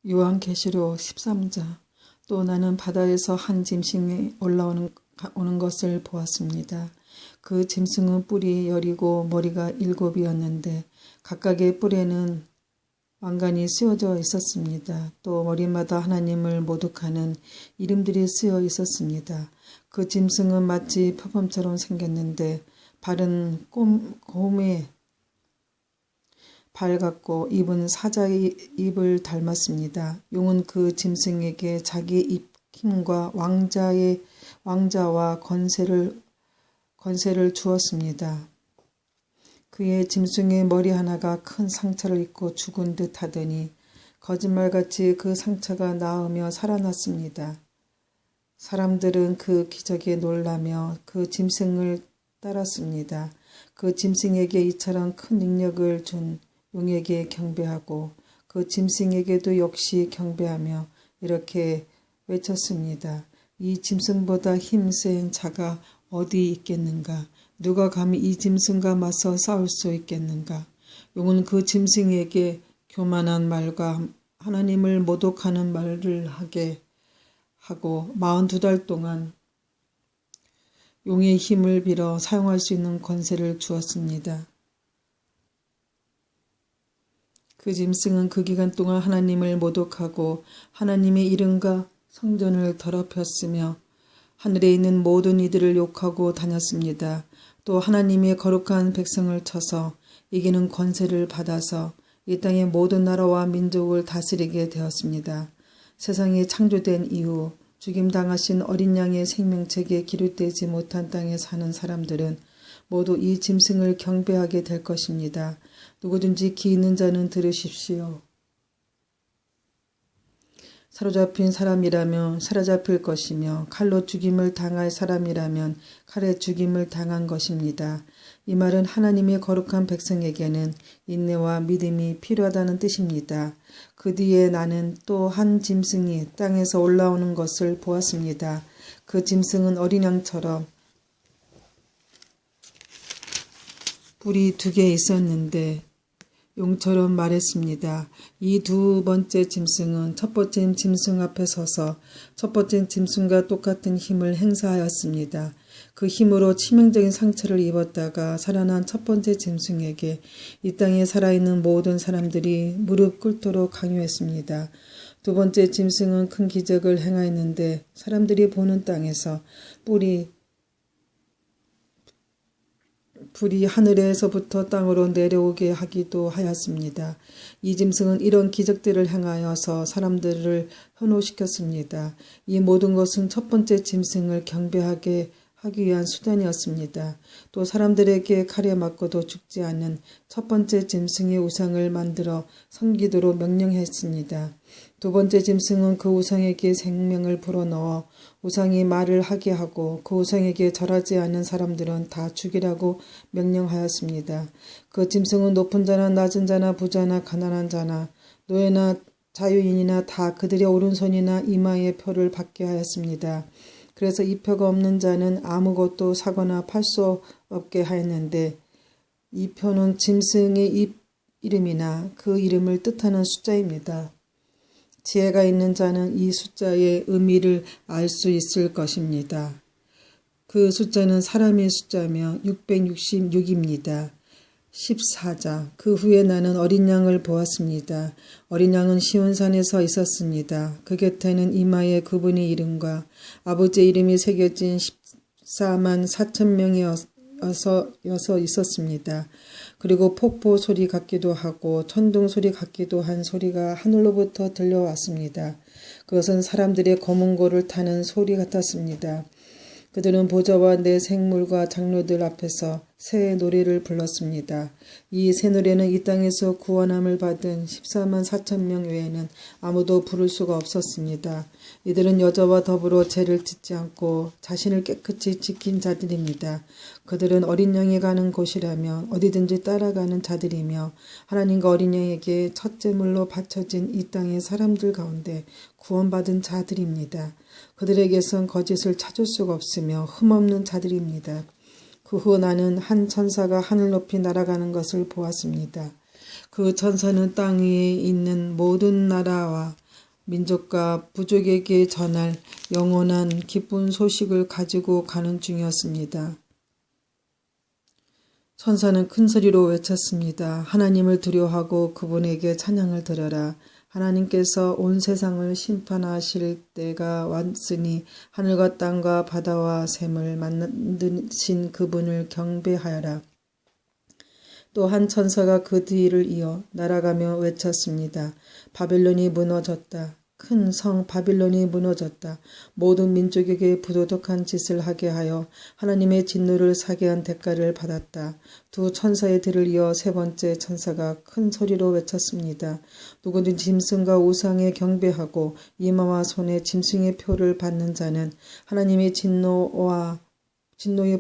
요한계시록 13장. 또 나는 바다에서 한 짐승이 오는 것을 보았습니다. 그 짐승은 뿔이 10이고 머리가 7이었는데 각각의 뿔에는 왕관이 쓰여져 있었습니다. 또 머리마다 하나님을 모독하는 이름들이 쓰여 있었습니다. 그 짐승은 마치 표범처럼 생겼는데 발은 곰의 발 같고 입은 사자의 입을 닮았습니다. 용은 그 짐승에게 자기 힘과 왕자와 권세를 주었습니다. 그의 짐승의 머리 하나가 큰 상처를 입고 죽은 듯 하더니 거짓말같이 그 상처가 나으며 살아났습니다. 사람들은 그 기적에 놀라며 그 짐승을 따랐습니다. 그 짐승에게 이처럼 큰 능력을 준 용에게 경배하고 그 짐승에게도 역시 경배하며 이렇게 외쳤습니다. 이 짐승보다 힘센 자가 어디 있겠는가? 누가 감히 이 짐승과 맞서 싸울 수 있겠는가? 용은 그 짐승에게 교만한 말과 하나님을 모독하는 말을 하게 하고 42달 동안 용의 힘을 빌어 사용할 수 있는 권세를 주었습니다. 그 짐승은 그 기간 동안 하나님을 모독하고 하나님의 이름과 성전을 더럽혔으며 하늘에 있는 모든 이들을 욕하고 다녔습니다. 또 하나님의 거룩한 백성을 쳐서 이기는 권세를 받아서 이 땅의 모든 나라와 민족을 다스리게 되었습니다. 세상이 창조된 이후 죽임당하신 어린 양의 생명책에 기록되지 못한 땅에 사는 사람들은 모두 이 짐승을 경배하게 될 것입니다. 누구든지 귀 있는 자는 들으십시오. 사로잡힌 사람이라면 사로잡힐 것이며 칼로 죽임을 당할 사람이라면 칼에 죽임을 당한 것입니다. 이 말은 하나님의 거룩한 백성에게는 인내와 믿음이 필요하다는 뜻입니다. 그 뒤에 나는 또 한 짐승이 땅에서 올라오는 것을 보았습니다. 그 짐승은 어린 양처럼 뿔이 2개 있었는데 용처럼 말했습니다. 이 두 번째 짐승은 첫 번째 짐승 앞에 서서 첫 번째 짐승과 똑같은 힘을 행사하였습니다. 그 힘으로 치명적인 상처를 입었다가 살아난 첫 번째 짐승에게 이 땅에 살아있는 모든 사람들이 무릎 꿇도록 강요했습니다. 두 번째 짐승은 큰 기적을 행하였는데 사람들이 보는 땅에서 불이 하늘에서부터 땅으로 내려오게 하기도 하였습니다. 이 짐승은 이런 기적들을 행하여서 사람들을 현혹시켰습니다. 이 모든 것은 첫 번째 짐승을 경배하게 하기 위한 수단이었습니다. 또 사람들에게 칼에 맞고도 죽지 않는 첫 번째 짐승의 우상을 만들어 섬기도록 명령했습니다. 두 번째 짐승은 그 우상에게 생명을 불어넣어 우상이 말을 하게 하고 그 우상에게 절하지 않는 사람들은 다 죽이라고 명령하였습니다. 그 짐승은 높은 자나 낮은 자나 부자나 가난한 자나 노예나 자유인이나 다 그들의 오른손이나 이마에 표를 받게 하였습니다. 그래서 이 표가 없는 자는 아무것도 사거나 팔 수 없게 하였는데 이 표는 짐승의 이름이나 그 이름을 뜻하는 숫자입니다. 지혜가 있는 자는 이 숫자의 의미를 알 수 있을 것입니다. 그 숫자는 사람의 숫자며 666입니다. 14장. 그 후에 나는 어린 양을 보았습니다. 어린 양은 시온산에 서 있었습니다. 그 곁에는 이마에 그분의 이름과 아버지의 이름이 새겨진 14만 4천 명이 여서 있었습니다. 그리고 폭포 소리 같기도 하고 천둥 소리 같기도 한 소리가 하늘로부터 들려왔습니다. 그것은 사람들의 검은 고를 타는 소리 같았습니다. 그들은 보좌와 내 생물과 장로들 앞에서 새 노래를 불렀습니다. 이 새 노래는 이 땅에서 구원함을 받은 14만 4천 명 외에는 아무도 부를 수가 없었습니다. 이들은 여자와 더불어 죄를 짓지 않고 자신을 깨끗이 지킨 자들입니다. 그들은 어린 양이 가는 곳이라며 어디든지 따라가는 자들이며 하나님과 어린 양에게 첫 제물로 바쳐진 이 땅의 사람들 가운데 구원받은 자들입니다. 그들에게선 거짓을 찾을 수가 없으며 흠없는 자들입니다. 그 후 나는 한 천사가 하늘 높이 날아가는 것을 보았습니다. 그 천사는 땅 위에 있는 모든 나라와 민족과 부족에게 전할 영원한 기쁜 소식을 가지고 가는 중이었습니다. 천사는 큰 소리로 외쳤습니다. 하나님을 두려워하고 그분에게 찬양을 드려라. 하나님께서 온 세상을 심판하실 때가 왔으니 하늘과 땅과 바다와 샘을 만드신 그분을 경배하여라. 또 한 천사가 그 뒤를 이어 날아가며 외쳤습니다. 바벨론이 무너졌다. 큰 성 바빌론이 무너졌다. 모든 민족에게 부도덕한 짓을 하게 하여 하나님의 진노를 사게 한 대가를 받았다. 두 천사의 뒤를 이어 세 번째 천사가 큰 소리로 외쳤습니다. 누구든 짐승과 우상에 경배하고 이마와 손에 짐승의 표를 받는 자는 하나님의 진노의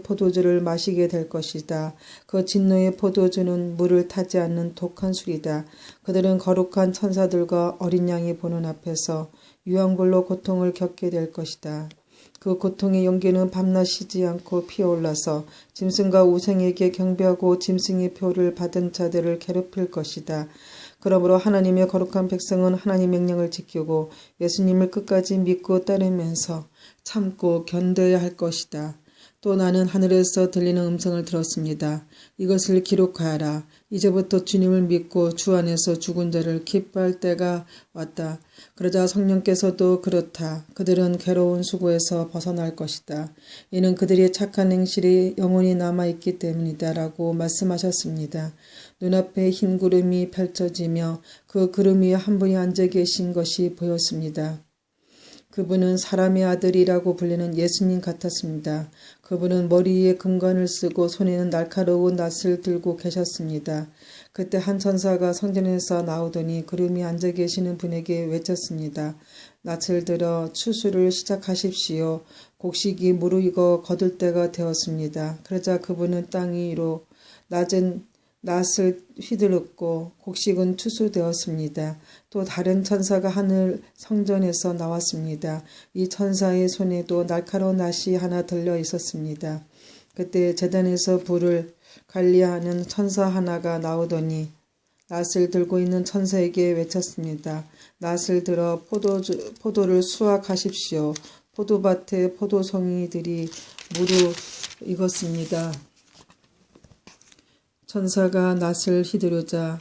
포도주를 마시게 될 것이다. 그 진노의 포도주는 물을 타지 않는 독한 술이다. 그들은 거룩한 천사들과 어린 양이 보는 앞에서 유황불로 고통을 겪게 될 것이다. 그 고통의 연기는 밤낮 쉬지 않고 피어올라서 짐승과 우상에게 경배하고 짐승의 표를 받은 자들을 괴롭힐 것이다. 그러므로 하나님의 거룩한 백성은 하나님의 명령을 지키고 예수님을 끝까지 믿고 따르면서 참고 견뎌야 할 것이다. 또 나는 하늘에서 들리는 음성을 들었습니다. 이것을 기록하여라. 이제부터 주님을 믿고 주 안에서 죽은 자를 기뻐할 때가 왔다. 그러자 성령께서도 그렇다. 그들은 괴로운 수고에서 벗어날 것이다. 이는 그들의 착한 행실이 영원히 남아있기 때문이다 라고 말씀하셨습니다. 눈앞에 흰 구름이 펼쳐지며 그 구름 위에 한 분이 앉아 계신 것이 보였습니다. 그분은 사람의 아들이라고 불리는 예수님 같았습니다. 그분은 머리에 금관을 쓰고 손에는 날카로운 낫을 들고 계셨습니다. 그때 한 천사가 성전에서 나오더니 구름이 앉아 계시는 분에게 외쳤습니다. 낫을 들어 추수를 시작하십시오. 곡식이 무르익어 거둘 때가 되었습니다. 그러자 그분은 땅 위로 낮은 낫을 휘두르고 곡식은 추수되었습니다. 또 다른 천사가 하늘 성전에서 나왔습니다. 이 천사의 손에도 날카로운 낫이 하나 들려 있었습니다. 그때 제단에서 불을 관리하는 천사 하나가 나오더니 낫을 들고 있는 천사에게 외쳤습니다. 낫을 들어 포도를 수확하십시오. 포도밭에 포도송이들이 무르익었습니다. 천사가 낫을 휘두르자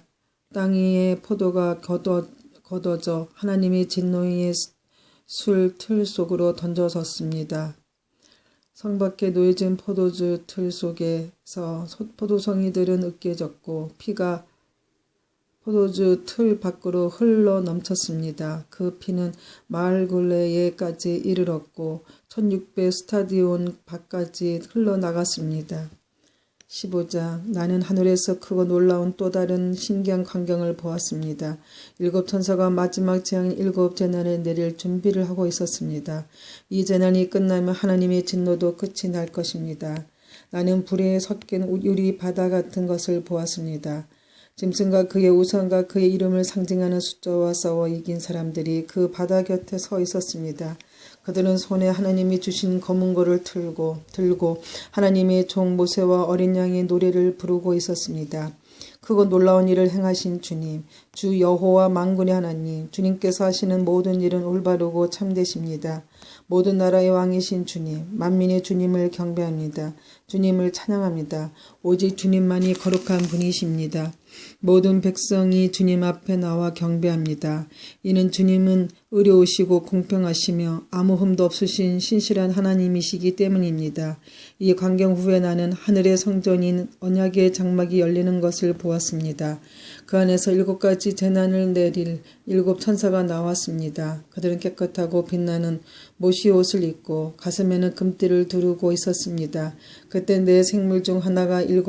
땅 위에 포도가 걷어져 하나님의 진노의 술 틀 속으로 던져졌습니다. 성 밖에 놓여진 포도주 틀 속에서 포도송이들은 으깨졌고 피가 포도주 틀 밖으로 흘러 넘쳤습니다. 그 피는 마을 굴레에까지 이르렀고 1600 스타디온 밖까지 흘러나갔습니다. 15장 나는 하늘에서 크고 놀라운 또 다른 신기한 광경을 보았습니다. 7 천사가 마지막 재앙인 7 재난을 내릴 준비를 하고 있었습니다. 이 재난이 끝나면 하나님의 진노도 끝이 날 것입니다. 나는 불에 섞인 유리 바다 같은 것을 보았습니다. 짐승과 그의 우상과 그의 이름을 상징하는 숫자와 싸워 이긴 사람들이 그 바다 곁에 서 있었습니다. 그들은 손에 하나님이 주신 검은 고를 들고 하나님의 종 모세와 어린 양의 노래를 부르고 있었습니다. 크고 놀라운 일을 행하신 주님, 주 여호와 만군의 하나님, 주님께서 하시는 모든 일은 올바르고 참되십니다. 모든 나라의 왕이신 주님, 만민의 주님을 경배합니다. 주님을 찬양합니다. 오직 주님만이 거룩한 분이십니다. 모든 백성이 주님 앞에 나와 경배합니다. 이는 주님은 의로우시고 공평하시며 아무 흠도 없으신 신실한 하나님이시기 때문입니다. 이 광경 후에 나는 하늘의 성전인 언약의 장막이 열리는 것을 보았습니다. 그 안에서 7가지 재난을 내릴 7 천사가 나왔습니다. 그들은 깨끗하고 빛나는 모시 옷을 입고 가슴에는 금띠를 두르고 있었습니다. 그때 네 생물 중 하나가 7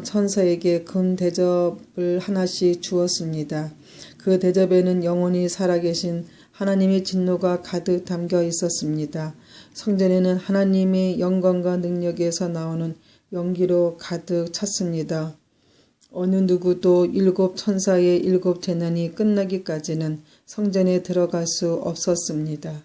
천사에게 금 대접을 하나씩 주었습니다. 그 대접에는 영원히 살아계신 하나님의 진노가 가득 담겨 있었습니다. 성전에는 하나님의 영광과 능력에서 나오는 연기로 가득 찼습니다. 어느 누구도 7 천사의 7 재난이 끝나기까지는 성전에 들어갈 수 없었습니다.